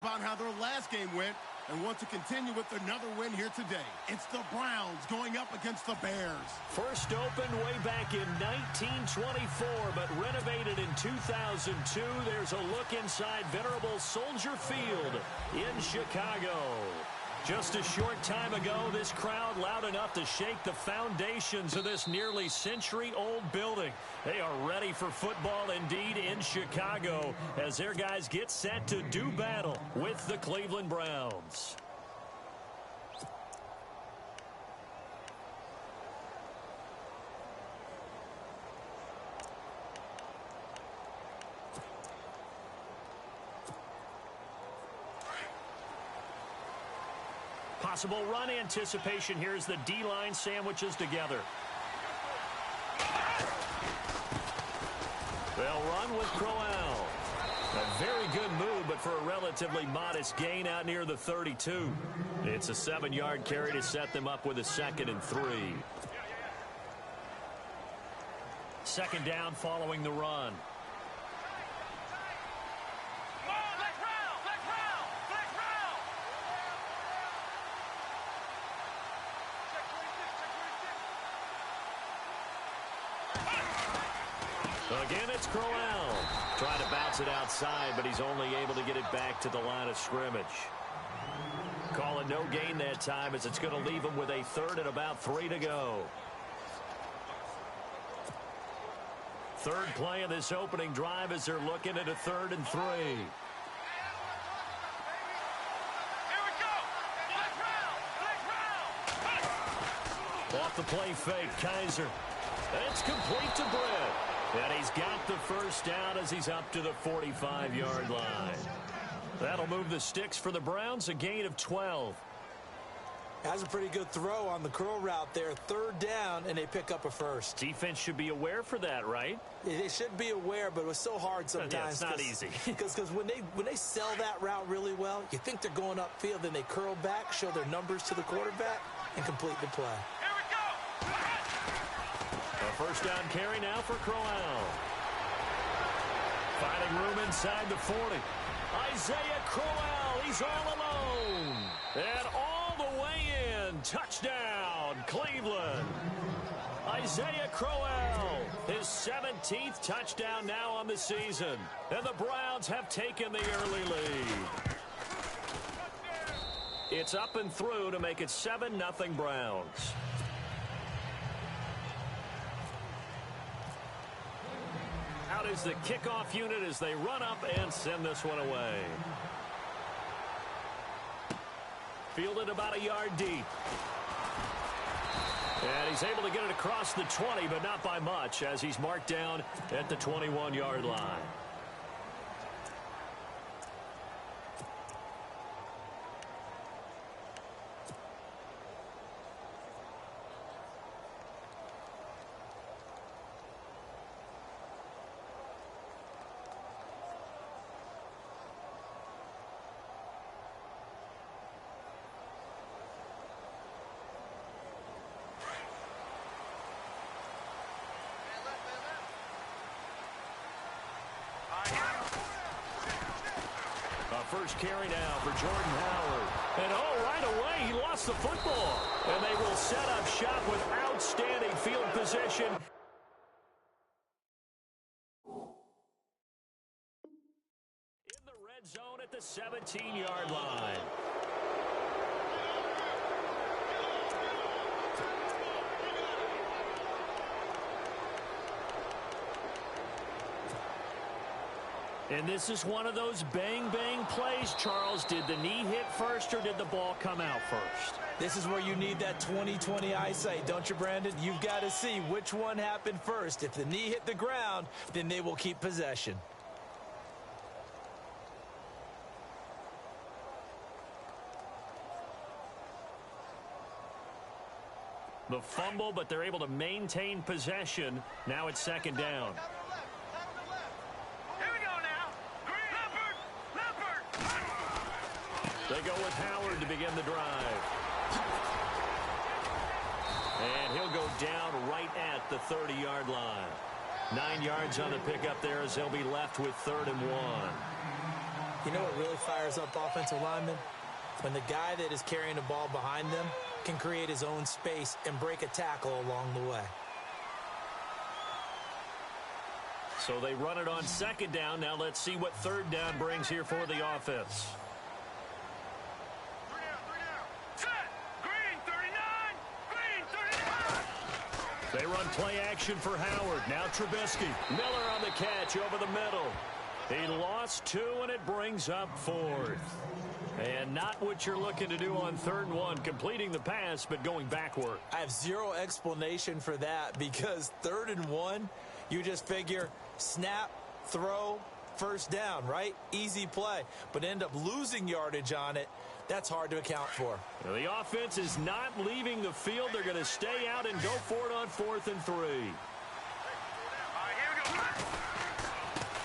About how their last game went and want to continue with another win here today. It's the Browns going up against the Bears. First opened way back in 1924, but renovated in 2002. There's a look inside venerable Soldier Field in Chicago. Just a short time ago, this crowd loud enough to shake the foundations of this nearly century-old building. They are ready for football indeed in Chicago as their guys get set to do battle with the Cleveland Browns. Possible run anticipation here as the D-line sandwiches together. They'll run with Terrell. A very good move, but for a relatively modest gain out near the 32. It's a 7-yard carry to set them up with a 2nd and 3. Second down following the run. Again, it's Terrell. Trying to bounce it outside, but he's only able to get it back to the line of scrimmage. Call it no gain that time as it's going to leave him with a 3rd and about 3 to go. Third play of this opening drive as they're looking at a 3rd and 3. Off the play fake, Kaiser. It's complete to Britt. And he's got the first down as he's up to the 45-yard line. That'll move the sticks for the Browns, a gain of 12. That's a pretty good throw on the curl route there. 3rd down, and they pick up a first. Defense should be aware for that, right? They should be aware, but it was so hard sometimes. Yeah, it's not easy. Because when they sell that route really well, you think they're going upfield, then they curl back, show their numbers to the quarterback, and complete the play. A first down carry now for Terrell. Finding room inside the 40. Isaiah Terrell, he's all alone. And all the way in. Touchdown, Cleveland. Isaiah Terrell, his 17th touchdown now on the season. And the Browns have taken the early lead. It's up and through to make it 7-0 Browns. Out is the kickoff unit as they run up and send this one away. Fielded about a yard deep. And he's able to get it across the 20, but not by much as he's marked down at the 21-yard line. First carry now for Jordan Howard. And right away he lost the football. And they will set up shop with outstanding field position. In the red zone at the 17-yard line. And this is one of those bang-bang plays, Charles. Did the knee hit first or did the ball come out first? This is where you need that 20/20 eyesight, don't you, Brandon? You've got to see which one happened first. If the knee hit the ground, then they will keep possession. The fumble, but they're able to maintain possession. Now it's 2nd down. They go with Howard to begin the drive. And he'll go down right at the 30-yard line. 9 yards on the pickup there as they'll be left with 3rd and 1. You know what really fires up offensive linemen? When the guy that is carrying the ball behind them can create his own space and break a tackle along the way. So they run it on second down. Now let's see what third down brings here for the offense. They run play action for Howard. Now Trubisky. Miller on the catch over the middle. He lost 2, and it brings up 4th. And not what you're looking to do on 3rd and 1, completing the pass, but going backward. I have zero explanation for that because 3rd and 1, you just figure snap, throw, first down, right? Easy play. But end up losing yardage on it. That's hard to account for. Now, the offense is not leaving the field. They're going to stay out and go for it on 4th and 3.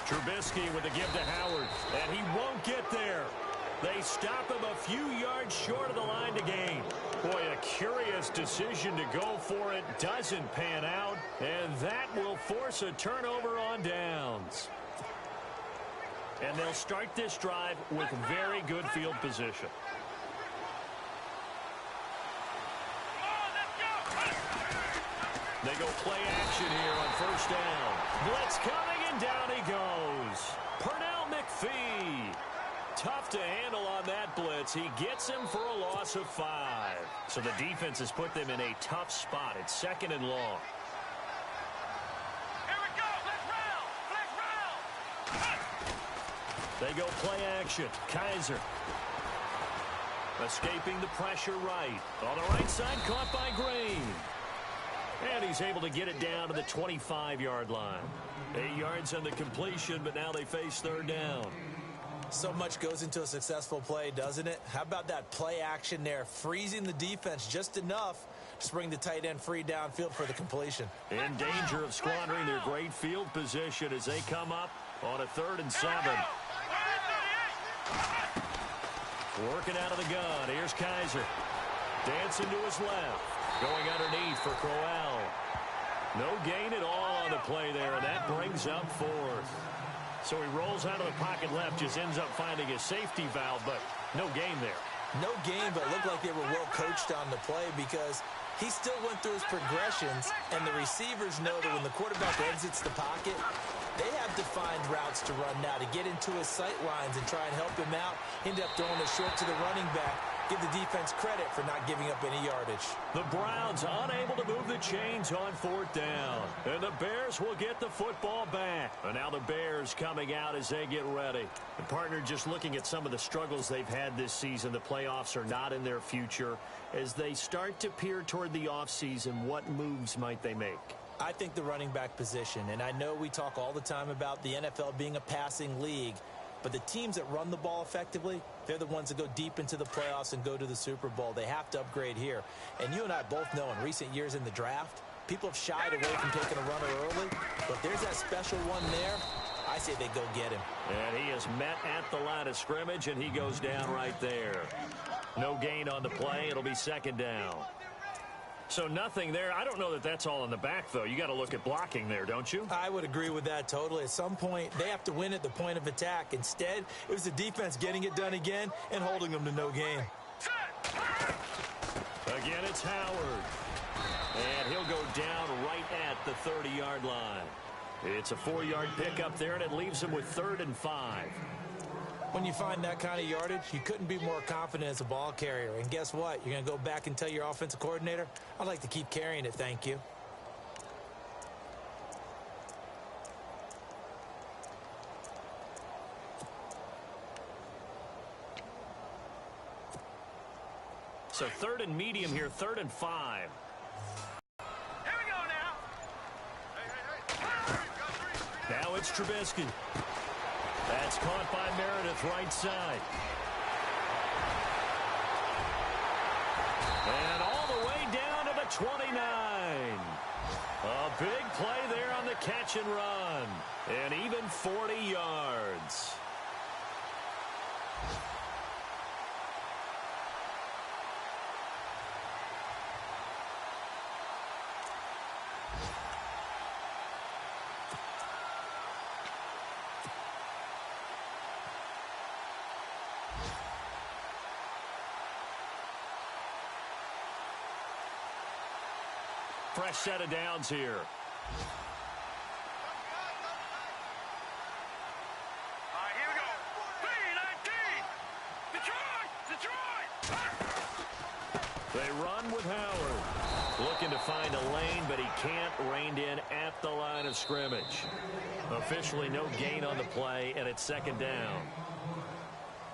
Trubisky with a give to Howard, and he won't get there. They stop him a few yards short of the line to gain. Boy, a curious decision to go for it. Doesn't pan out, and that will force a turnover on downs. And they'll start this drive with very good field position. They go play action here on first down. Blitz coming, and down he goes. Pernell McPhee. Tough to handle on that blitz. He gets him for a loss of 5. So the defense has put them in a tough spot. It's 2nd and long. Here we go. Let's round. They go play action. Kaiser. Escaping the pressure right. On the right side, caught by Green. And he's able to get it down to the 25-yard line. 8 yards on the completion, but now they face 3rd down. So much goes into a successful play, doesn't it? How about that play action there, freezing the defense just enough to bring the tight end free downfield for the completion. In danger of squandering their great field position as they come up on a 3rd and 7. Working out of the gun. Here's Kaiser. Dancing to his left. Going underneath for Crowell. No gain at all on the play there, and that brings up 4th. So he rolls out of the pocket left, just ends up finding a safety valve, but no gain there. No gain, but it looked like they were well coached on the play because he still went through his progressions, and the receivers know that when the quarterback exits the pocket, they have defined routes to run now to get into his sight lines and try and help him out. End up throwing it short to the running back. Give the defense credit for not giving up any yardage. The Browns unable to move the chains on 4th down. And the Bears will get the football back. And now the Bears coming out as they get ready. The partner, just looking at some of the struggles they've had this season, the playoffs are not in their future. As they start to peer toward the offseason, what moves might they make? I think the running back position, and I know we talk all the time about the NFL being a passing league, but the teams that run the ball effectively, they're the ones that go deep into the playoffs and go to the Super Bowl. They have to upgrade here. And you and I both know in recent years in the draft, people have shied away from taking a runner early. But if there's that special one there, I say they go get him. And he is met at the line of scrimmage, and he goes down right there. No gain on the play. It'll be 2nd down. So nothing there. I don't know that that's all in the back, though. You got to look at blocking there, don't you? I would agree with that totally. At some point, they have to win at the point of attack. Instead, it was the defense getting it done again and holding them to no gain. Again, it's Howard. And he'll go down right at the 30-yard line. It's a 4-yard pickup there, and it leaves him with 3rd and 5. When you find that kind of yardage, you couldn't be more confident as a ball carrier. And guess what? You're going to go back and tell your offensive coordinator, I'd like to keep carrying it, thank you. So 3rd and medium here, 3rd and 5. Here we go now. Now it's Trubisky. That's caught by Meredith, right side. And all the way down to the 29. A big play there on the catch and run. And even 40 yards. Fresh set of downs here. Here we go. 3-19. Detroit. They run with Howard. Looking to find a lane, but he can't. Reined in at the line of scrimmage. Officially no gain on the play, and it's second down.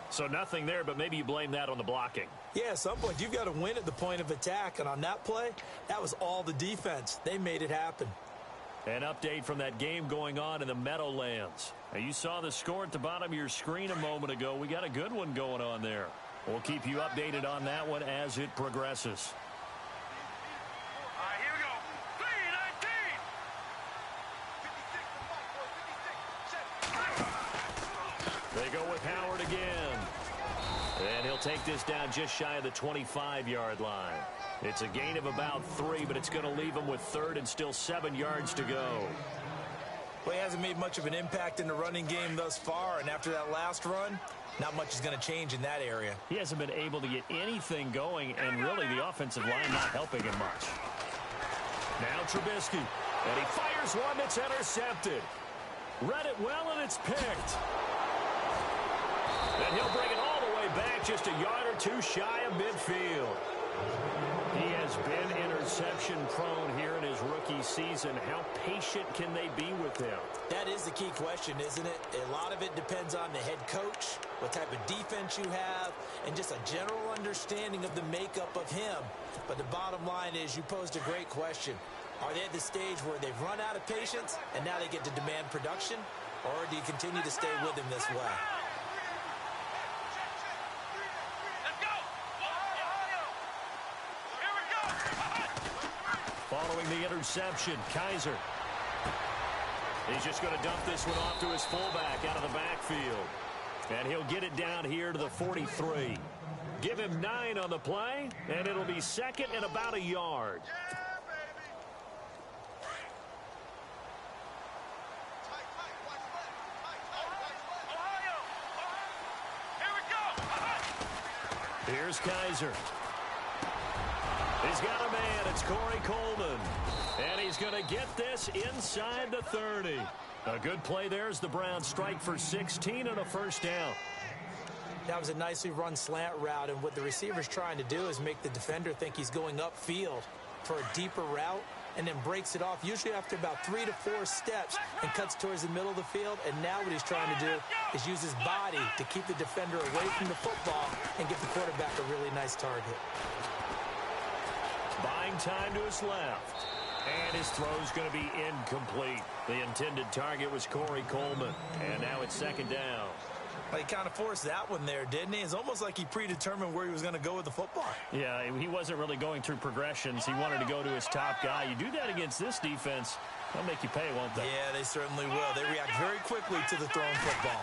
So nothing there, but maybe you blame that on the blocking. Yeah, at some point you've got to win at the point of attack, and on that play, that was all the defense. They made it happen. An update from that game going on in the Meadowlands. Now, you saw the score at the bottom of your screen a moment ago. We got a good one going on there. We'll keep you updated on that one as it progresses. Here we go. 3-19. They go with Howard again. And he'll take this down just shy of the 25-yard line. It's a gain of about 3, but it's going to leave him with third and still 7 yards to go. Well, he hasn't made much of an impact in the running game thus far, and after that last run, not much is going to change in that area. He hasn't been able to get anything going, and really the offensive line not helping him much. Now Trubisky, and he fires one that's intercepted. Read it well, and it's picked. And he'll bring it all the way back just a yard or two shy of midfield. He has been interception prone here in his rookie season. How patient can they be with him? That is the key question, isn't it? A lot of it depends on the head coach, what type of defense you have, and just a general understanding of the makeup of him. But the bottom line is you posed a great question. Are they at the stage where they've run out of patience and now they get to demand production? Or do you continue to stay with him this way? Following the interception, Kaiser. He's just going to dump this one off to his fullback out of the backfield. And he'll get it down here to the 43. Give him 9 on the play, and it'll be second and about a yard. Here's Kaiser. He's got a man. It's Corey Coleman. And he's going to get this inside the 30. A good play there as the Browns strike for 16 and a first down. That was a nicely run slant route, and what the receiver's trying to do is make the defender think he's going upfield for a deeper route and then breaks it off, usually after about 3 to 4 steps, and cuts towards the middle of the field. And now what he's trying to do is use his body to keep the defender away from the football and give the quarterback a really nice target. Buying time to his left. And his throw's going to be incomplete. The intended target was Corey Coleman. And now it's second down. Well, he kind of forced that one there, didn't he? It's almost like he predetermined where he was going to go with the football. Yeah, he wasn't really going through progressions. He wanted to go to his top guy. You do that against this defense, they'll make you pay, won't they? Yeah, they certainly will. They react very quickly to the thrown football.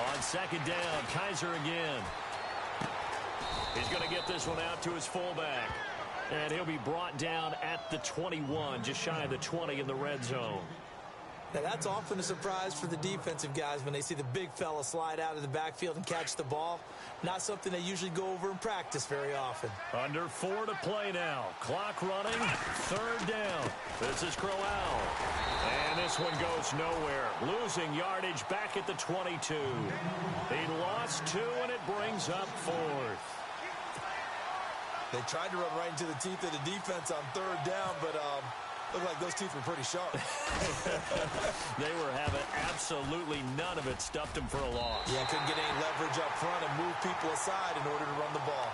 On second down, Kaiser again. He's going to get this one out to his fullback. And he'll be brought down at the 21, just shy of the 20 in the red zone. Now, that's often a surprise for the defensive guys when they see the big fella slide out of the backfield and catch the ball. Not something they usually go over in practice very often. Under 4 to play now. Clock running. Third down. This is Crowell. And this one goes nowhere. Losing yardage back at the 22. He lost 2, and it brings up 4th. They tried to run right into the teeth of the defense on third down, but looked like those teeth were pretty sharp. They were having absolutely none of it. Stuffed him for a loss. Yeah, couldn't get any leverage up front and move people aside in order to run the ball.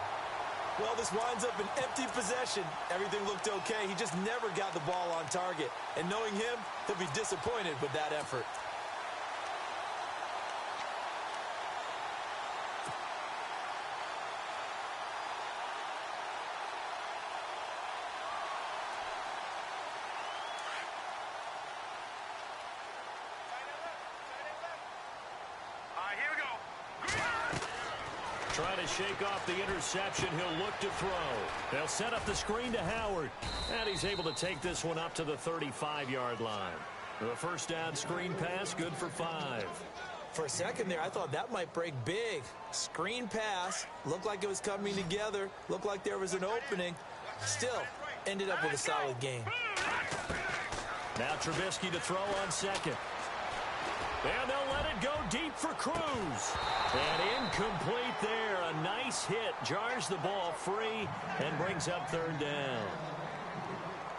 Well, this winds up an empty possession. Everything looked okay. He just never got the ball on target. And knowing him, he'll be disappointed with that effort. Trying to shake off the interception. He'll look to throw. They'll set up the screen to Howard. And he's able to take this one up to the 35-yard line. The first down screen pass, good for 5. For a second there, I thought that might break big. Screen pass. Looked like it was coming together. Looked like there was an opening. Still, ended up with a solid game. Now Trubisky to throw on second. And they'll let it go deep for Cruz. And incomplete there. A nice hit. Jars the ball free and brings up third down.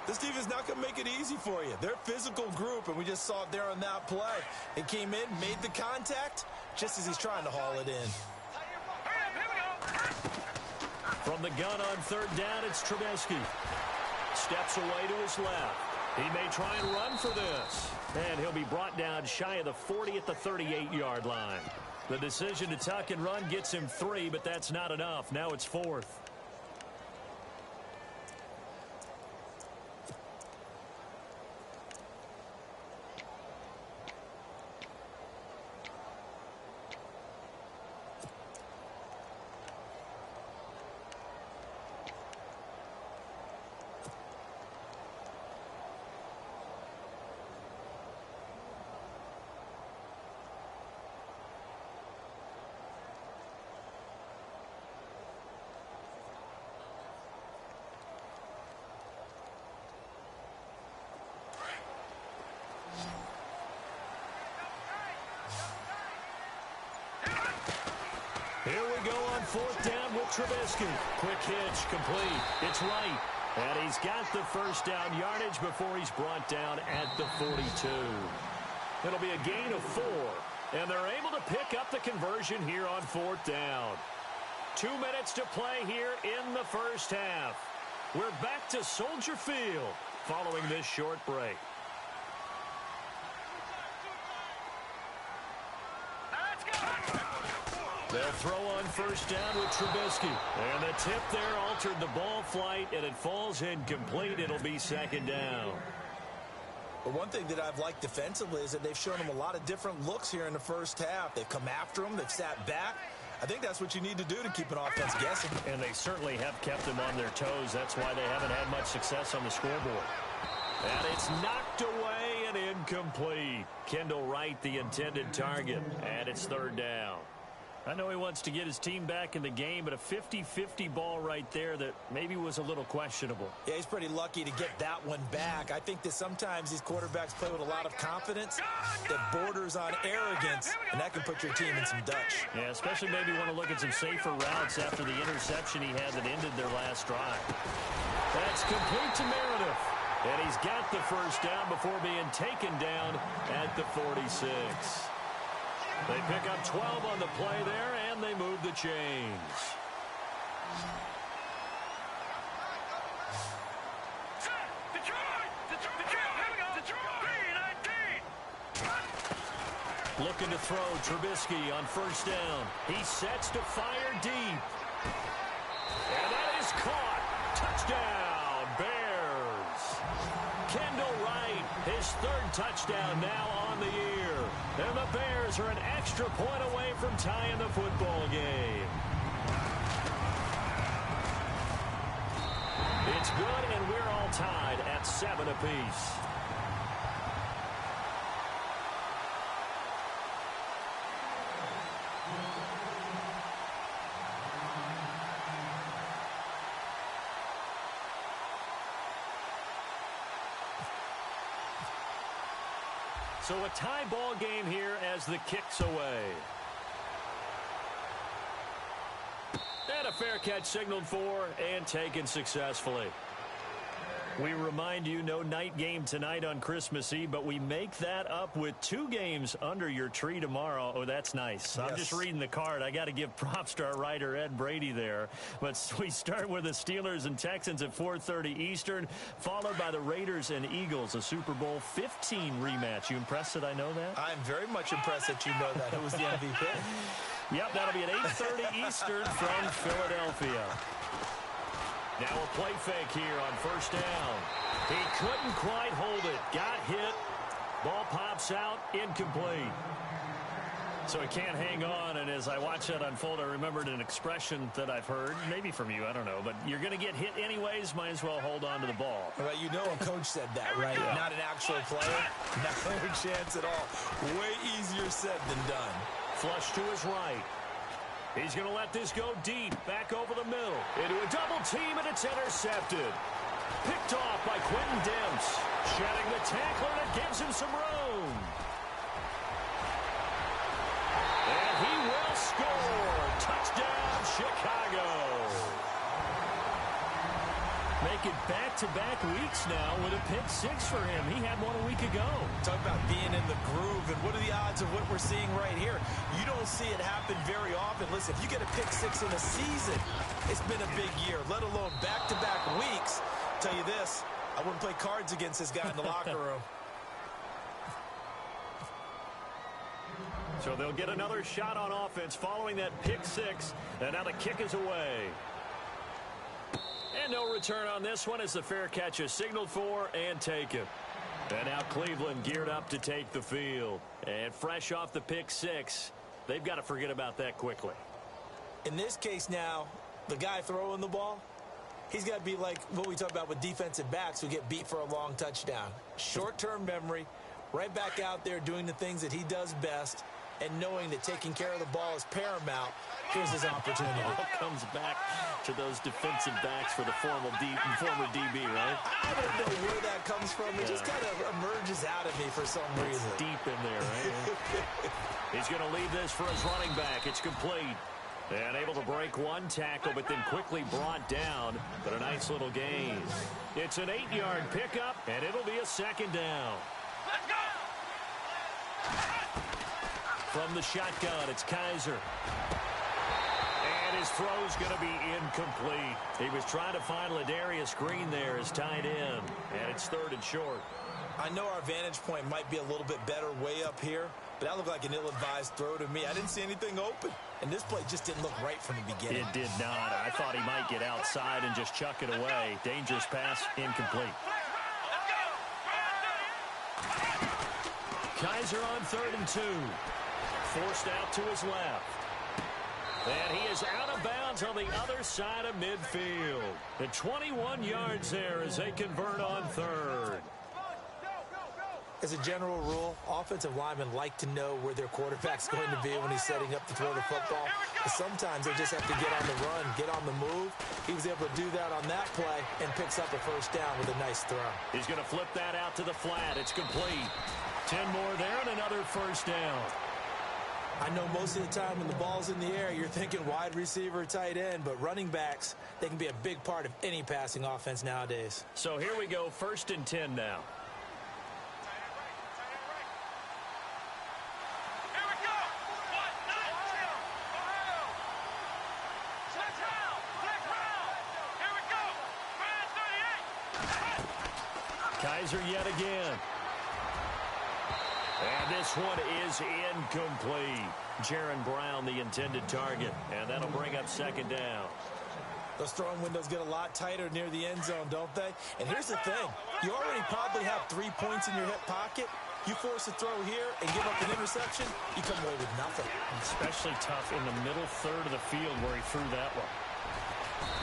This defense not going to make it easy for you. They're a physical group, and we just saw it there on that play. It came in, made the contact, just as he's trying to haul it in. From the gun on third down, it's Trubisky. Steps away to his left. He may try and run for this. And he'll be brought down shy of the 40 at the 38-yard line. The decision to tuck and run gets him 3, but that's not enough. Now it's 4th. Here we go on fourth down with Trubisky. Quick hitch, complete. It's right. And he's got the first down yardage before he's brought down at the 42. It'll be a gain of 4. And they're able to pick up the conversion here on fourth down. 2 minutes to play here in the first half. We're back to Soldier Field following this short break. They'll throw on first down with Trubisky. And the tip there altered the ball flight, and it falls incomplete. It'll be second down. But one thing that I've liked defensively is that they've shown him a lot of different looks here in the first half. They've come after him. They've sat back. I think that's what you need to do to keep an offense guessing. And they certainly have kept them on their toes. That's why they haven't had much success on the scoreboard. And it's knocked away and incomplete. Kendall Wright, the intended target. And it's third down. I know he wants to get his team back in the game, but a 50-50 ball right there that maybe was a little questionable. Yeah, he's pretty lucky to get that one back. I think that sometimes these quarterbacks play with a lot of confidence that borders on arrogance, and that can put your team in some Dutch. Yeah, especially maybe want to look at some safer routes after the interception he had that ended their last drive. That's complete to Meredith. And he's got the first down before being taken down at the 46. They pick up 12 on the play there, and they move the chains. Looking to throw, Trubisky on first down. He sets to fire deep. And that is caught. Touchdown, Bears. Kendall Wright, his third touchdown now on the year. And the Bears are an extra point away from tying the football game. It's good, and we're all tied at 7 apiece. So a tie ball game here as the kick's away. And a fair catch signaled for and taken successfully. We remind you, no night game tonight on Christmas Eve, but we make that up with 2 games under your tree tomorrow. Oh, that's nice. Yes. I'm just reading the card. I got to give props to our writer, Ed Brady, there. But we start with the Steelers and Texans at 4:30 Eastern, followed by the Raiders and Eagles, a Super Bowl 15 rematch. You impressed that I know that? I'm very much impressed that you know that. It was the MVP. Yep, that'll be at 8:30 Eastern from Philadelphia. Now a play fake here on first down. He couldn't quite hold it. Got hit. Ball pops out. Incomplete. So he can't hang on, and as I watch that unfold, I remembered an expression that I've heard, maybe from you, I don't know, but you're going to get hit anyways, might as well hold on to the ball. Well, you know a coach said that, right? Yeah. Not an actual player. No chance at all. Way easier said than done. Flush to his right. He's going to let this go deep, back over the middle, into a double team, and it's intercepted. Picked off by Quentin Demps. Shedding the tackler that gives him some room. And he will score. Touchdown, Chicago. Make it back-to-back weeks now with a pick six for him. He had one a week ago. Talk about being in the groove, and what are the odds of what we're seeing right here? You don't see it happen very often. Listen, if you get a pick six in a season, it's been a big year, let alone back-to-back weeks. I'll tell you this, I wouldn't play cards against this guy in the locker room. So they'll get another shot on offense following that pick six, and now the kick is away. And no return on this one as the fair catch is signaled for and taken. And now Cleveland geared up to take the field. And fresh off the pick six, they've got to forget about that quickly. In this case now, the guy throwing the ball, he's got to be like what we talk about with defensive backs who get beat for a long touchdown. Short-term memory, right back out there doing the things that he does best, and knowing that taking care of the ball is paramount. Here's his opportunity. It all comes back to those defensive backs for the former DB, right? I don't know where that comes from. It just kind of emerges out of me for some reason. It's deep in there, right? He's going to leave this for his running back. It's complete. And able to break one tackle, but then quickly brought down. But a nice little gain. It's an 8-yard pickup, and it'll be a second down. Let's go! From the shotgun, it's Kaiser. And his throw's going to be incomplete. He was trying to find Ladarius Green there as tight end. And it's third and short. I know our vantage point might be a little bit better way up here, but that looked like an ill-advised throw to me. I didn't see anything open. And this play just didn't look right from the beginning. It did not. I thought he might get outside and just chuck it away. Dangerous pass, incomplete. Kaiser on 3rd and 2. Forced out to his left. And he is out of bounds on the other side of midfield. The 21 yards there as they convert on 3rd. As a general rule, offensive linemen like to know where their quarterback's going to be when he's setting up to throw the football. But sometimes they just have to get on the run, get on the move. He was able to do that on that play and picks up a first down with a nice throw. He's going to flip that out to the flat. It's complete. 10 more there and another first down. I know most of the time when the ball's in the air, you're thinking wide receiver, tight end, but running backs, they can be a big part of any passing offense nowadays. So here we go, 1st and 10 now. Here we go! Here we go! Kaiser yet again. And this one is incomplete. Jaron Brown, the intended target. And that'll bring up 2nd down. Those throwing windows get a lot tighter near the end zone, don't they? And here's the thing. You already probably have 3 points in your hip pocket. You force a throw here and give up an interception, you come away with nothing. Especially tough in the middle third of the field where he threw that one.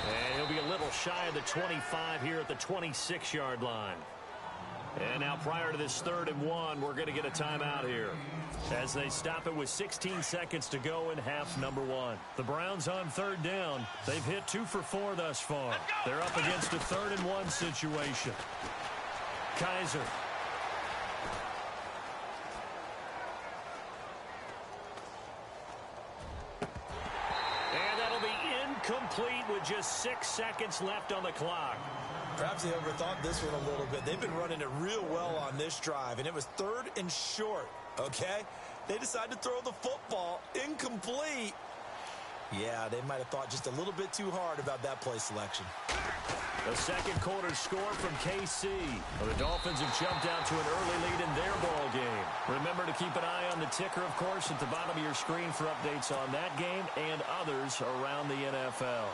And he'll be a little shy of the 25 here at the 26-yard line. And now prior to this 3rd and 1, we're going to get a timeout here as they stop it with 16 seconds to go in half number 1. The Browns on 3rd down. They've hit 2 for 4 thus far. They're up against a 3rd and 1 situation. Kaiser. And that'll be incomplete with just 6 seconds left on the clock. Perhaps they overthought this one a little bit. They've been running it real well on this drive, and it was 3rd and short, okay? They decided to throw the football incomplete. Yeah, they might have thought just a little bit too hard about that play selection. The second quarter score from KC. Well, the Dolphins have jumped out to an early lead in their ball game. Remember to keep an eye on the ticker, of course, at the bottom of your screen for updates on that game and others around the NFL.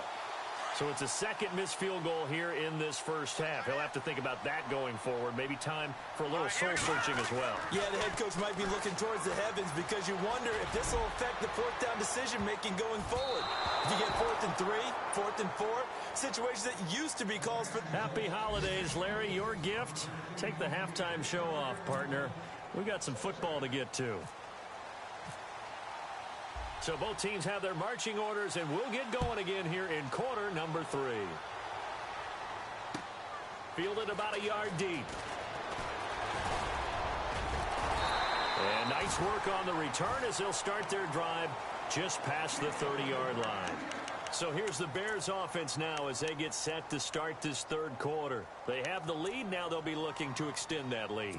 So it's a second missed field goal here in this first half. He'll have to think about that going forward. Maybe time for a little soul-searching as well. Yeah, the head coach might be looking towards the heavens because you wonder if this will affect the 4th down decision-making going forward. If you get 4th and 3, 4th and 4, situations that used to be calls for... Happy holidays, Larry. Your gift? Take the halftime show off, partner. We got some football to get to. So both teams have their marching orders, and we'll get going again here in quarter number 3. fielded about a yard deep. And nice work on the return as they'll start their drive just past the 30-yard line. So here's the Bears offense now as they get set to start this third quarter. They have the lead. Now they'll be looking to extend that lead.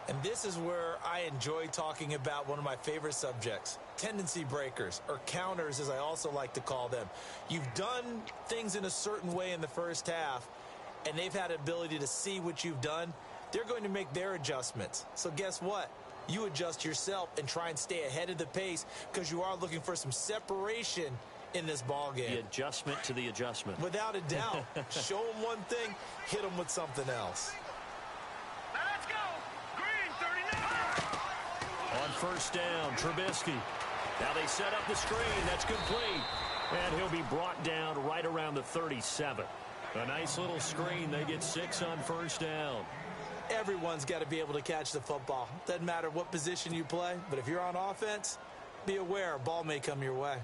And this is where I enjoy talking about one of my favorite subjects, tendency breakers, or counters as I also like to call them. You've done things in a certain way in the first half, and they've had the ability to see what you've done. They're going to make their adjustments. So guess what? You adjust yourself and try and stay ahead of the pace because you are looking for some separation in this ball game. The adjustment to the adjustment. Without a doubt. Show them one thing, hit them with something else. Let's go. Green 39. On first down, Trubisky. Now they set up the screen. That's complete. And he'll be brought down right around the 37. A nice little screen. They get 6 on first down. Everyone's got to be able to catch the football. Doesn't matter what position you play, but if you're on offense, be aware a ball may come your way.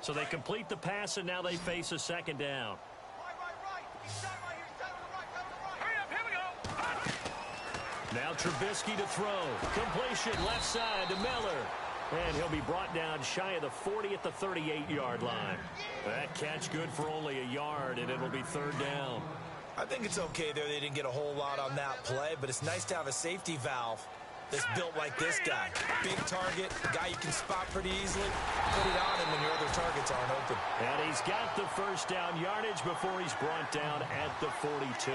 So they complete the pass, and now they face a second down. Hurry up, here we go. Now Trubisky to throw. Completion left side to Miller. And he'll be brought down shy of the 40 at the 38-yard line. That catch good for only a yard, and it'll be third down. I think it's okay there. They didn't get a whole lot on that play, but it's nice to have a safety valve that's built like this guy. Big target, guy you can spot pretty easily. Put it on him when your other targets aren't open. And he's got the first down yardage before he's brought down at the 42.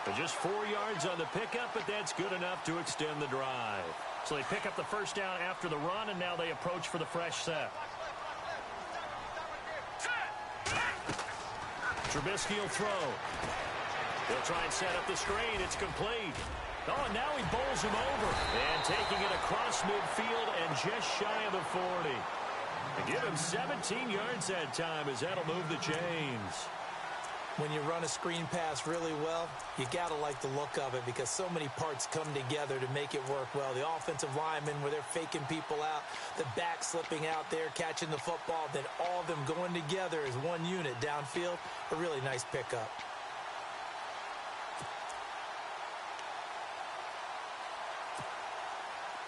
But just 4 yards on the pickup, but that's good enough to extend the drive. So they pick up the first down after the run, and now they approach for the fresh set. Trubisky will throw. He'll try and set up the screen. It's complete. Oh, and now he bowls him over. And taking it across midfield and just shy of the 40. They give him 17 yards that time as that'll move the chains. When you run a screen pass really well, you got to like the look of it because so many parts come together to make it work well. The offensive linemen, where they're faking people out, the back slipping out there, catching the football, then all of them going together as one unit downfield. A really nice pickup.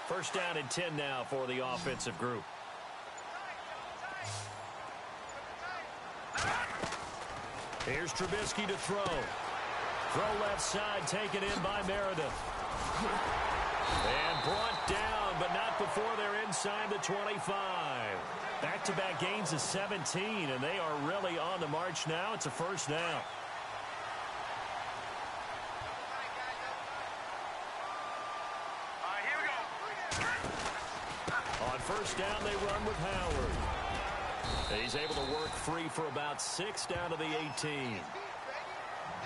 First down and 10 now for the offensive group. Here's Trubisky to throw. Throw left side, taken in by Meredith. And brought down, but not before they're inside the 25. Back-to-back gains of 17, and they are really on the march now. It's a first down. Here we go. On first down, they run with Howard. He's able to work free for about 6 down to the 18.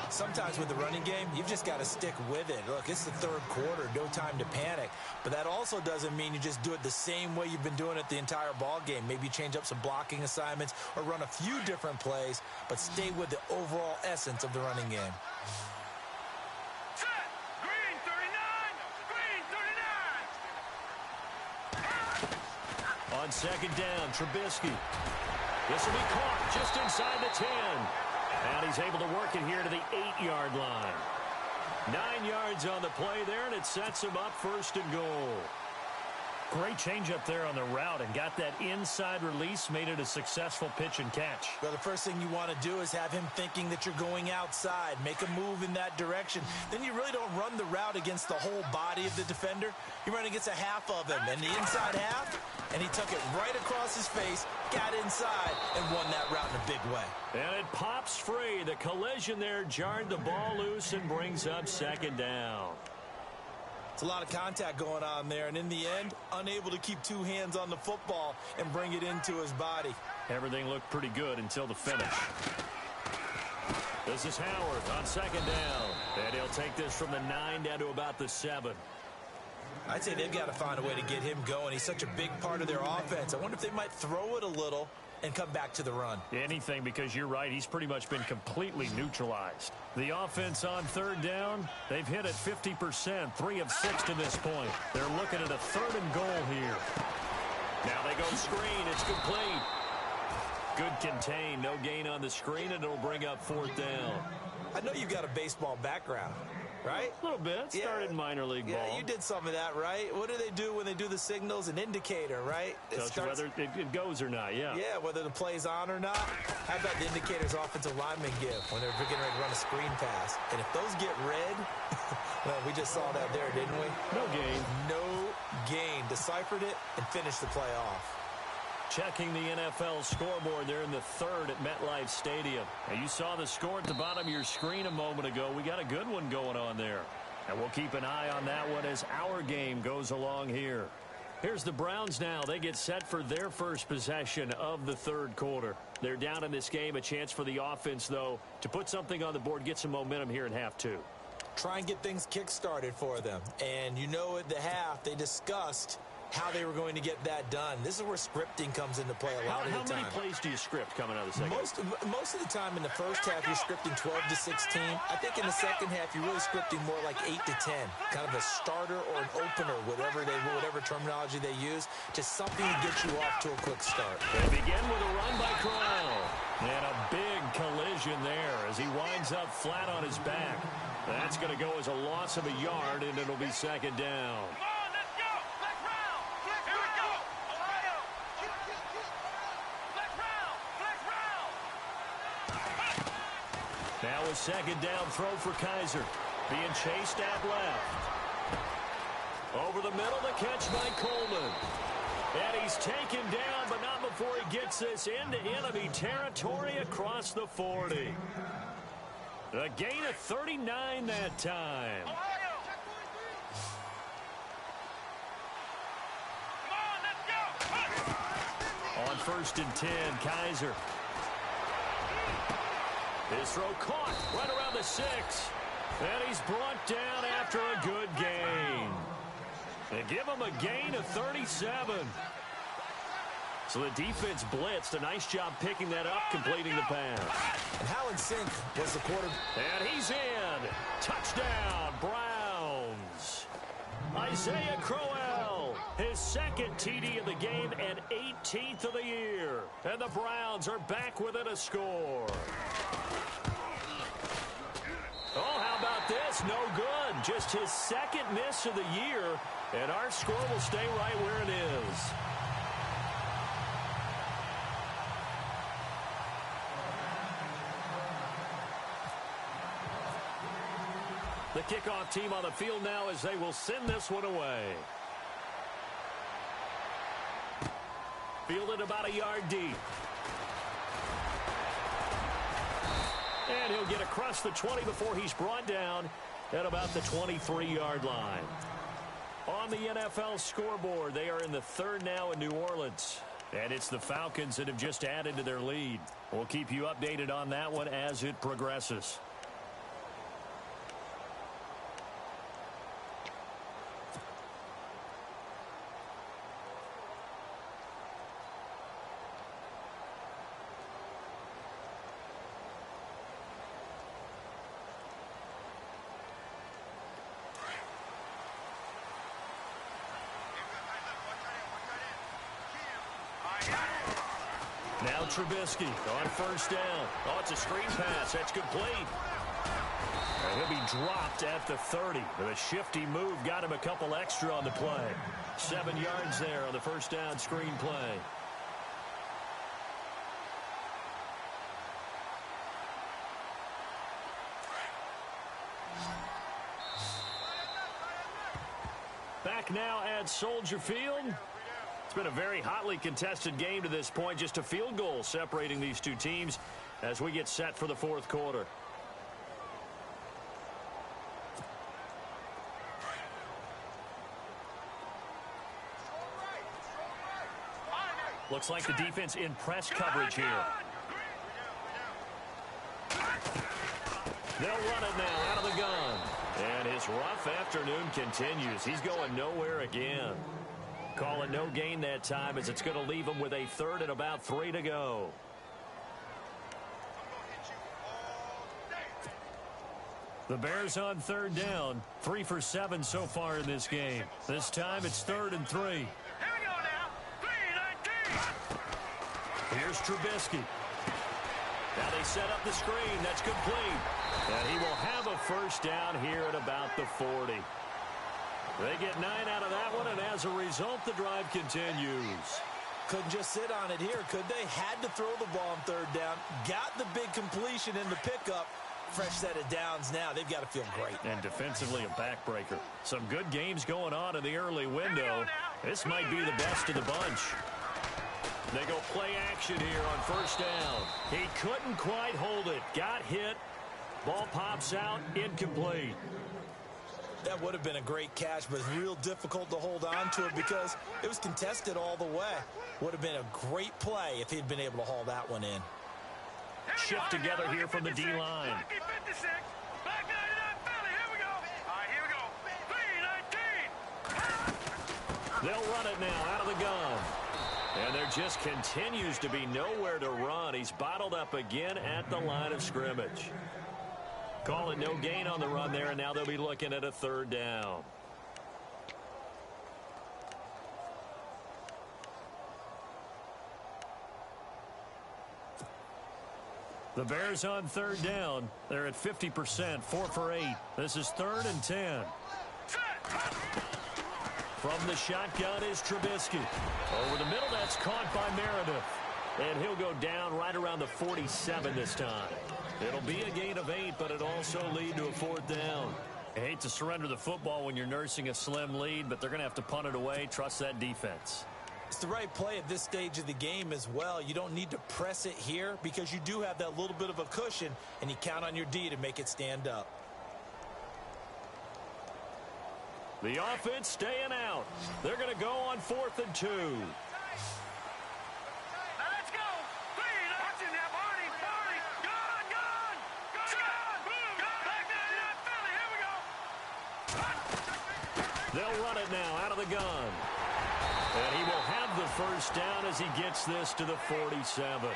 Sometimes with the running game, you've just got to stick with it. Look, it's the third quarter, no time to panic. But that also doesn't mean you just do it the same way you've been doing it the entire ball game. Maybe change up some blocking assignments or run a few different plays, but stay with the overall essence of the running game. Set. Green 39. Green 39. On second down, Trubisky. This will be caught just inside the 10. And he's able to work it here to the 8-yard line. 9 yards on the play there, and it sets him up first and goal. Great change up there on the route and got that inside release, made it a successful pitch and catch. Well, the first thing you want to do is have him thinking that you're going outside, make a move in that direction. Then you really don't run the route against the whole body of the defender. You run against a half of him, and the inside half, and he took it right across his face, got inside, and won that route in a big way. And it pops free. The collision there jarred the ball loose and brings up second down. It's a lot of contact going on there, and in the end, unable to keep two hands on the football and bring it into his body. Everything looked pretty good until the finish. This is Howard on second down. And he'll take this from the 9 down to about the 7. I'd say they've got to find a way to get him going. He's such a big part of their offense. I wonder if they might throw it a little and come back to the run. Anything, because you're right, he's pretty much been completely neutralized. The offense on third down, they've hit it 50%, 3 of 6 to this point. They're looking at a third and goal here. Now they go screen, it's complete. Good contain. No gain on the screen, and it'll bring up 4th down. I know you've got a baseball background, right? A little bit. Started in minor league ball. Yeah, you did some of that, right? What do they do when they do the signals? An indicator, right? Tells you whether it goes or not, yeah. Yeah, whether the play's on or not. How about the indicators offensive linemen give when they're getting ready to run a screen pass? And if those get red, well, we just saw that there, didn't we? No gain. No gain. Deciphered it and finished the play off. Checking the NFL scoreboard there in the 3rd at MetLife Stadium. Now, you saw the score at the bottom of your screen a moment ago. We got a good one going on there. And we'll keep an eye on that one as our game goes along here. Here's the Browns now. They get set for their first possession of the 3rd quarter. They're down in this game. A chance for the offense, though, to put something on the board, get some momentum here in half 2. Try and get things kick-started for them. And you know at the half, they discussed how they were going to get that done. This is where scripting comes into play a lot of the time. How many plays do you script coming out of the second? Most of the time in the first half, you're scripting 12 to 16. I think in the second half, you're really scripting more like 8 to 10. Kind of a starter or an opener, whatever terminology they use. Just something to get you off to a quick start. They begin with a run by Terrell. And a big collision there as he winds up flat on his back. That's going to go as a loss of a yard, and it'll be 2nd down. Now a 2nd down throw for Kaiser. Being chased at left. Over the middle, the catch by Coleman. And he's taken down, but not before he gets this into enemy territory across the 40. A gain of 39 that time. On 1st and 10, Kaiser. His throw caught right around the 6. And he's brought down after a good gain. They give him a gain of 37. So the defense blitzed. A nice job picking that up, completing the pass. And how in sync was the quarterback? And he's in. Touchdown, Browns. Isaiah Crowell, his 2nd TD of the game and 18th of the year. And the Browns are back within a score. Oh, how about this? No good. Just his 2nd miss of the year. And our score will stay right where it is. The kickoff team on the field now as they will send this one away. Fielded about a yard deep. And he'll get across the 20 before he's brought down at about the 23-yard line. On the NFL scoreboard, they are in the 3rd now in New Orleans. And it's the Falcons that have just added to their lead. We'll keep you updated on that one as it progresses. Now Trubisky on 1st down. Oh, it's a screen pass. That's complete. And he'll be dropped at the 30. The shifty move got him a couple extra on the play. 7 yards there on the 1st down screen play. Back now at Soldier Field. It's been a very hotly contested game to this point. Just a field goal separating these two teams as we get set for the 4th quarter. Looks like the defense in press coverage here. They'll run it now out of the gun. And his rough afternoon continues. He's going nowhere again. Call it no gain that time as it's going to leave him with a 3rd and about 3 to go. The Bears on 3rd down. 3 for 7 so far in this game. This time it's 3rd and 3. Here we go now. 3-19. Here's Trubisky. Now they set up the screen. That's complete. And he will have a first down here at about the 40. They get 9 out of that one, and as a result, the drive continues. Couldn't just sit on it here, could they? Had to throw the ball on third down. Got the big completion in the pickup. Fresh set of downs now. They've got to feel great. And defensively, a backbreaker. Some good games going on in the early window. This might be the best of the bunch. They go play action here on first down. He couldn't quite hold it. Got hit. Ball pops out. Incomplete. That would have been a great catch, but it's real difficult to hold on to it because it was contested all the way. Would have been a great play if he'd been able to haul that one in. Shift together here from the D-line. They'll run it now out of the gun. And there just continues to be nowhere to run. He's bottled up again at the line of scrimmage. Call it no gain on the run there, and now they'll be looking at a third down. The Bears on third down. They're at 50%, 4 for 8. This is 3rd and 10. From the shotgun is Trubisky. Over the middle, that's caught by Meredith. And he'll go down right around the 47 this time. It'll be a gain of 8, but it'll also lead to a 4th down. I hate to surrender the football when you're nursing a slim lead, but they're going to have to punt it away. Trust that defense. It's the right play at this stage of the game as well. You don't need to press it here because you do have that little bit of a cushion, and you count on your D to make it stand up. The offense staying out. They're going to go on 4th and 2. They'll run it now out of the gun. And he will have the first down as he gets this to the 47.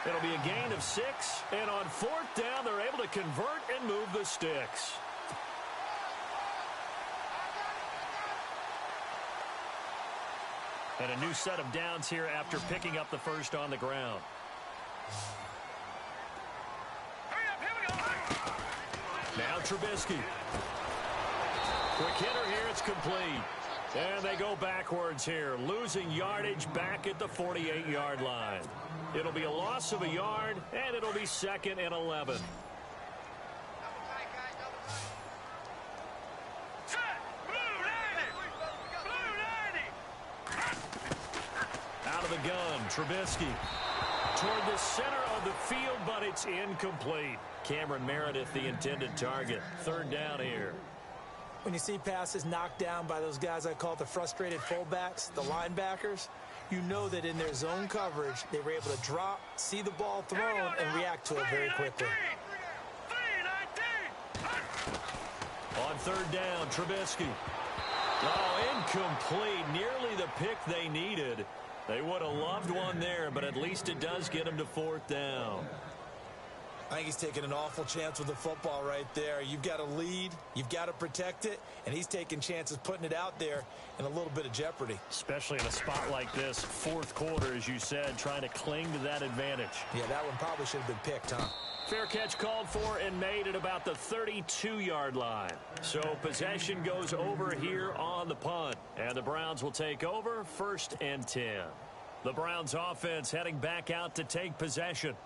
It'll be a gain of 6. And on 4th down, they're able to convert and move the sticks. And a new set of downs here after picking up the first on the ground. Now Trubisky. Quick hitter here, it's complete. And they go backwards here, losing yardage back at the 48-yard line. It'll be a loss of a yard, and it'll be 2nd and 11. Out of the gun, Trubisky. Toward the center of the field, but it's incomplete. Cameron Meredith, the intended target. 3rd down here. When you see passes knocked down by those guys I call the frustrated fullbacks, the linebackers, you know that in their zone coverage, they were able to drop, see the ball thrown, and react to it very quickly. On 3rd down, Trubisky. Oh, incomplete. Nearly the pick they needed. They would have loved one there, but at least it does get them to 4th down. I think he's taking an awful chance with the football right there. You've got to lead, you've got to protect it, and he's taking chances putting it out there in a little bit of jeopardy. Especially in a spot like this, 4th quarter, as you said, trying to cling to that advantage. Yeah, that one probably should have been picked, huh? Fair catch called for and made at about the 32-yard line. So possession goes over here on the punt, and the Browns will take over 1st and 10. The Browns offense heading back out to take possession.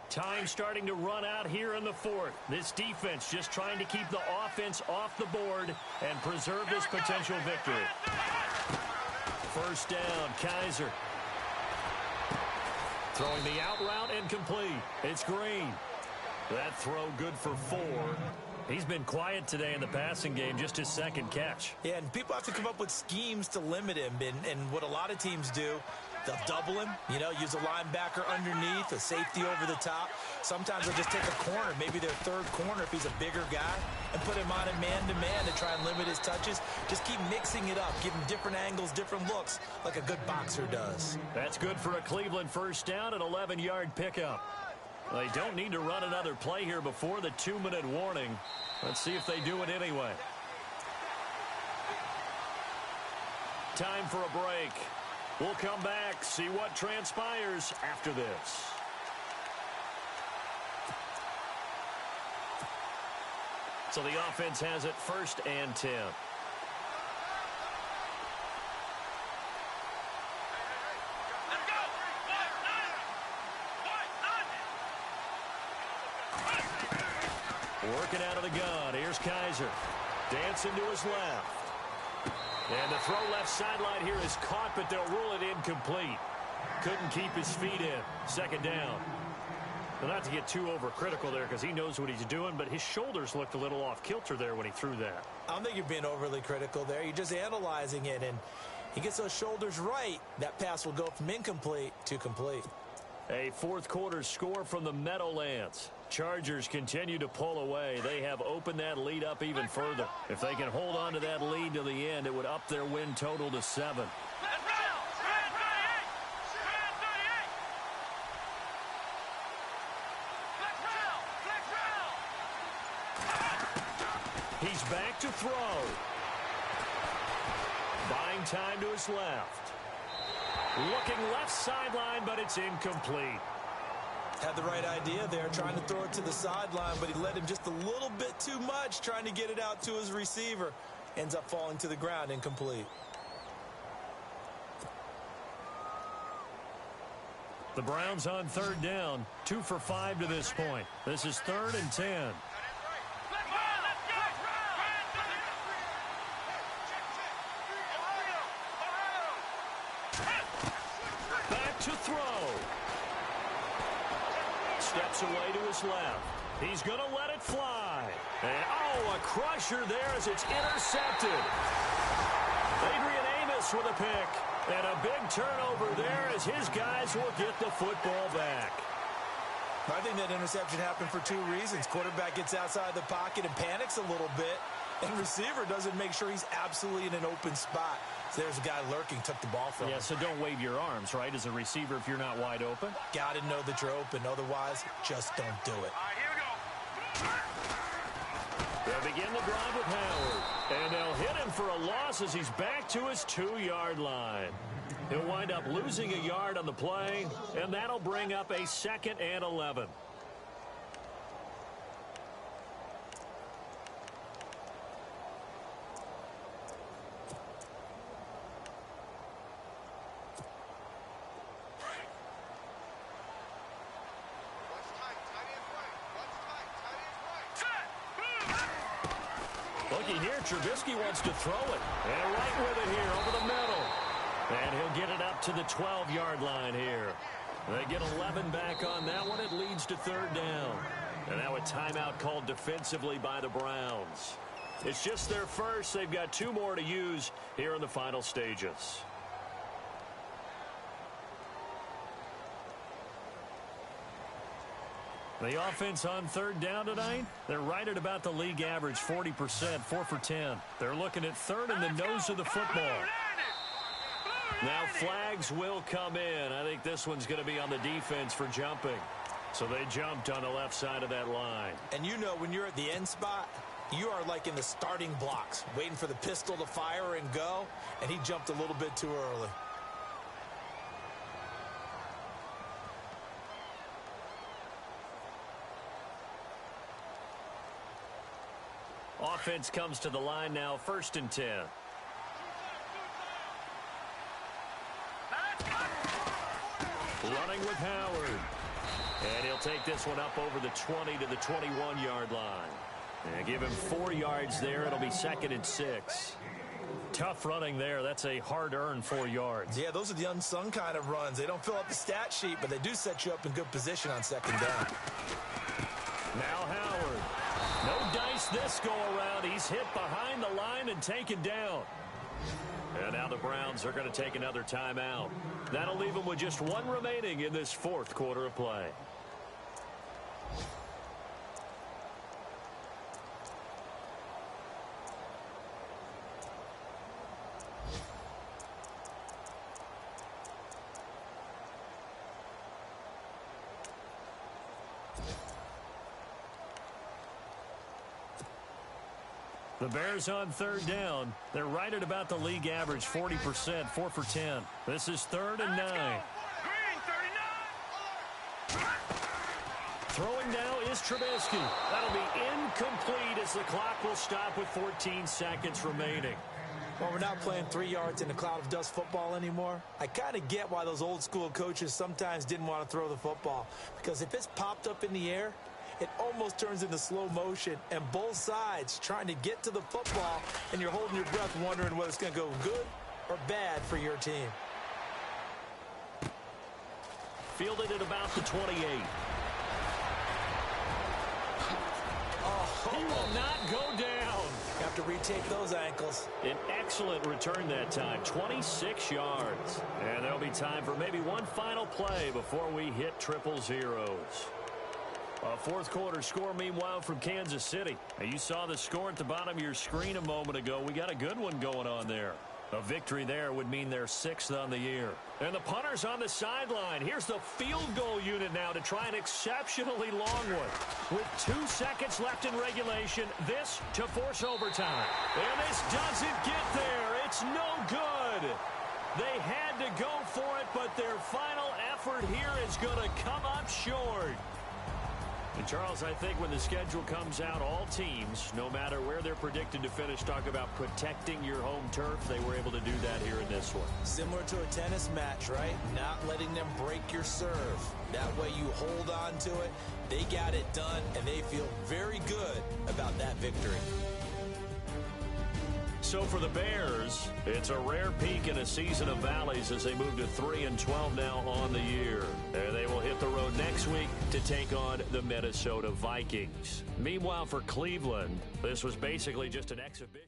Time starting to run out here in the 4th. This defense just trying to keep the offense off the board and preserve this potential victory. 1st down, Kaiser. Throwing the out route incomplete. It's Green. That throw good for 4. He's been quiet today in the passing game, just his 2nd catch. Yeah, and people have to come up with schemes to limit him, and what a lot of teams do, they'll double him, use a linebacker underneath, a safety over the top. Sometimes they'll just take a corner, maybe their 3rd corner if he's a bigger guy, and put him on a man-to-man to try and limit his touches. Just keep mixing it up, give him different angles, different looks, like a good boxer does. That's good for a Cleveland 1st down, an 11-yard pickup. They don't need to run another play here before the 2-minute warning. Let's see if they do it anyway. Time for a break. We'll come back, see what transpires after this. So the offense has it 1st and 10. Working out of the gun. Here's Kaiser. Dancing to his left. And the throw left sideline here is caught, but they'll rule it incomplete. Couldn't keep his feet in. 2nd down. Well, not to get too overcritical there because he knows what he's doing, but his shoulders looked a little off kilter there when he threw that. I don't think you're being overly critical there. You're just analyzing it, and he gets those shoulders right. That pass will go from incomplete to complete. A 4th quarter score from the Meadowlands. Chargers continue to pull away. They have opened that lead up even further. If they can hold on to that lead to the end, it would up their win total to 7. He's back to throw. Buying time to his left. Looking left sideline, but it's incomplete. Had the right idea there, trying to throw it to the sideline, but he led him just a little bit too much, trying to get it out to his receiver. Ends up falling to the ground, incomplete. The Browns on 3rd down, 2 for 5 to this point. This is 3rd and 10. Back to throw. Steps away to his left. He's going to let it fly. And, oh, a crusher there as it's intercepted. Adrian Amos with a pick. And a big turnover there as his guys will get the football back. I think that interception happened for 2 reasons. Quarterback gets outside the pocket and panics a little bit. And receiver doesn't make sure he's absolutely in an open spot. So there's a guy lurking, took the ball from him. Yeah, so don't wave your arms, right, as a receiver if you're not wide open. Got to know that you're open. Otherwise, just don't do it. All right, here we go. They'll begin the drive with Howard. And they'll hit him for a loss as he's back to his 2-yard line. He'll wind up losing a yard on the play, and that'll bring up a 2nd and 11. Looky here, Trubisky wants to throw it. And right with it here over the middle. And he'll get it up to the 12-yard line here. They get 11 back on that one. It leads to 3rd down. And now a timeout called defensively by the Browns. It's just their first. They've got 2 more to use here in the final stages. The offense on 3rd down tonight, they're right at about the league average, 40%, 4 for 10. They're looking at 3rd in the nose of the football. Now flags will come in. I think this one's going to be on the defense for jumping. So they jumped on the left side of that line. And you know when you're at the end spot, you are like in the starting blocks, waiting for the pistol to fire and go, and he jumped a little bit too early. Offense comes to the line now, 1st and 10. Running with Howard. And he'll take this one up over the 20 to the 21-yard line. And give him 4 yards there. It'll be 2nd and 6. Tough running there. That's a hard-earned 4 yards. Yeah, those are the unsung kind of runs. They don't fill up the stat sheet, but they do set you up in good position on 2nd down. Now Howard. No dice this go-around. He's hit behind the line and taken down. And now the Browns are going to take another timeout. That'll leave them with just 1 remaining in this 4th quarter of play. The Bears on third down. They're right at about the league average, 40%, 4 for 10. This is 3rd and 9. Throwing now is Trubisky. That'll be incomplete as the clock will stop with 14 seconds remaining. Well, we're not playing 3 yards in a cloud of dust football anymore. I kind of get why those old school coaches sometimes didn't want to throw the football. Because if it's popped up in the air, it almost turns into slow motion, and both sides trying to get to the football, and you're holding your breath wondering whether it's going to go good or bad for your team. Fielded at about the 28. Oh, he will not go down. Have to retake those ankles. An excellent return that time, 26 yards. And there'll be time for maybe one final play before we hit triple zeros. A fourth quarter score, meanwhile, from Kansas City. Now, you saw the score at the bottom of your screen a moment ago. We got a good one going on there. A victory there would mean they're 6th on the year. And the punter's on the sideline. Here's the field goal unit now to try an exceptionally long one. With 2 seconds left in regulation, this to force overtime. And this doesn't get there. It's no good. They had to go for it, but their final effort here is going to come up short. And, Charles, I think when the schedule comes out, all teams, no matter where they're predicted to finish, talk about protecting your home turf. They were able to do that here in this one. Similar to a tennis match, right? Not letting them break your serve. That way you hold on to it. They got it done, and they feel very good about that victory. So for the Bears, it's a rare peak in a season of valleys as they move to 3-12 now on the year. And they will hit the road next week to take on the Minnesota Vikings. Meanwhile, for Cleveland, this was basically just an exhibition.